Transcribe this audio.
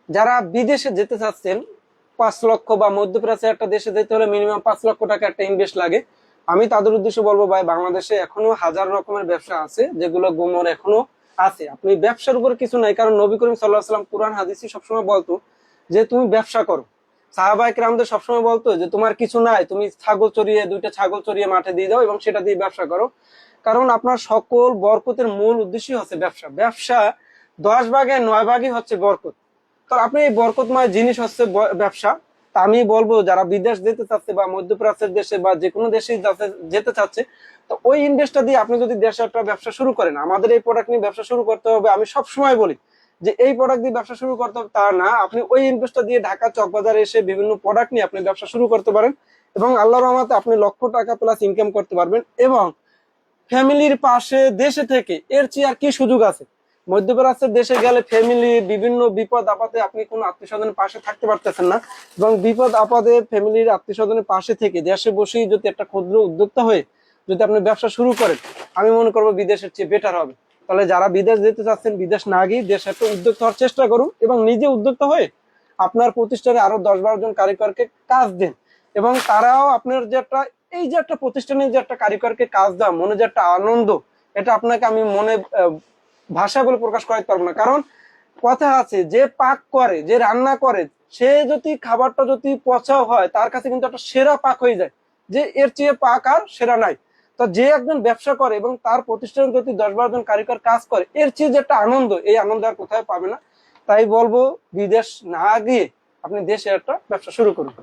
যারা বিদেশে যেতে চাচ্ছেন, 5 লক্ষ বা মধ্যপ্রাচ্যের একটা দেশে যেতে হলে মিনিমাম 5 লক্ষ টাকা একটা ইনভেস্ট লাগে। আমি তাদের উদ্দেশ্যে বলবো, ভাই বাংলাদেশে এখনো হাজার রকমের ব্যবসা আছে যেগুলো গুমর এখনো আছে। আপনি ব্যবসার উপর কিছু নাই, কারণ নবী করিম সাল্লাল্লাহু আলাইহি ওয়াসাল্লাম কুরআন হাদিসে সবসময় বলতো যে তুমি ব্যবসা করো। সাহাবায়ে কেরামদের সবসময় বলতো যে তোমার কিছু নাই, তুমি ছাগল চড়িয়ে, 2টা ছাগল চড়িয়ে মাঠে দিয়ে দাও এবং সেটা দিয়ে ব্যবসা করো। কারণ আপনার সকল বরকতের মূল উদ্দেশ্যই হচ্ছে ব্যবসা। ব্যবসা 10 ভাগে 9 ভাগই হচ্ছে বরকত। তো আপনি এই বরকতময় জিনিস হচ্ছে ব্যবসা। তা আমি বলবো যারা বিদেশ যেতে চাচ্ছে বা মধ্যপ্রাচ্যের দেশে বা যে কোনো দেশে যেতে চাচ্ছে, তো ওই ইনভেস্টটা দিয়ে আপনি যদি দেশে একটা ব্যবসা শুরু করেন, আমাদের এই প্রোডাক্ট নিয়ে ব্যবসা শুরু করতে হবে, আমি সব সময় বলি যে এই প্রোডাক্ট দিয়ে ব্যবসা শুরু করতে হবে তা না, আপনি ওই ইনভেস্টটা দিয়ে ঢাকা চকবাজারে এসে বিভিন্ন প্রোডাক্ট নিয়ে আপনি ব্যবসা শুরু করতে পারেন এবং আল্লাহর রহমতে আপনি লক্ষ টাকা প্লাস ইনকাম করতে পারবেন। এবং ফ্যামিলির পাশে দেশে থেকে এর চেয়ে আর কি সুযোগ আছে? মধ্যপ্রাচ্যের দেশে গেলে ফ্যামিলি বিভিন্ন বিপদ আপদে আপনি কোনো আত্মীয় স্বজনের পাশে থাকতে পারতেছেন না, এবং বিপদ আপদে ফ্যামিলির আত্মীয় স্বজনের পাশে থেকে দেশে বসেই যদি একটা ক্ষুদ্র উদ্যোক্তা হয়ে যদি আপনি ব্যবসা শুরু করেন, আমি মনে করবো বিদেশের চেয়ে বেটার হবে। তাহলে যারা বিদেশ যেতে চাচ্ছেন, বিদেশ না গিয়ে দেশে একটা উদ্যোক্তা হওয়ার চেষ্টা করুন এবং নিজে উদ্যোক্তা হয়ে আপনার প্রতিষ্ঠানে আরো 10-12 জন কারিগরকে কাজ দেন, এবং তারাও আপনার যে একটা, এই যে একটা প্রতিষ্ঠানে যে একটা কারিগরকে কাজ দেওয়া, মনে যে একটা আনন্দ, এটা আপনাকে আমি মনে ভাষা বলে প্রকাশ করাতে পারবো না। কারণ কথা আছে, যে পাক করে, যে রান্না করে, সে যদি খাবারটা যদি পচাও হয়, তার কাছে কিন্তু একটা সেরা পাক হয়ে যায়, যে এর চেয়ে পাক আর সেরা নাই। তো যে একজন ব্যবসা করে এবং তার প্রতিষ্ঠানে যদি 10-12 জন কারিগর কাজ করে, এর চেয়ে যে একটা আনন্দ, এই আনন্দ আর কোথায় পাবে না। তাই বলবো বিদেশ না গিয়ে আপনি দেশে একটা ব্যবসা শুরু করুন।